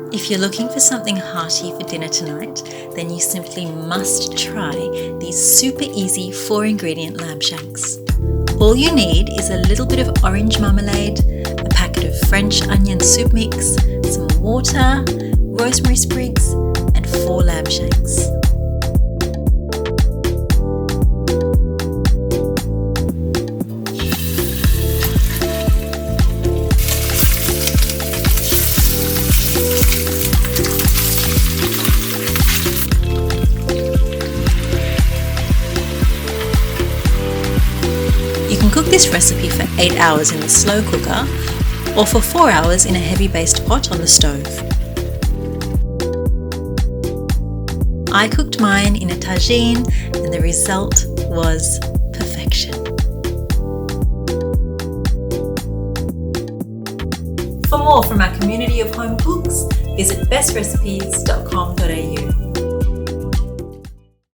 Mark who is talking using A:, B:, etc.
A: If you're looking for something hearty for dinner tonight, then you simply must try these super easy 4-ingredient lamb shanks. All you need is a little bit of orange marmalade, a packet of French onion soup mix, some water, rosemary sprigs, and 4 lamb shanks. You can cook this recipe for 8 hours in the slow cooker or for 4 hours in a heavy based pot on the stove. I cooked mine in a tagine and the result was perfection. For more from our community of home cooks, visit bestrecipes.com.au.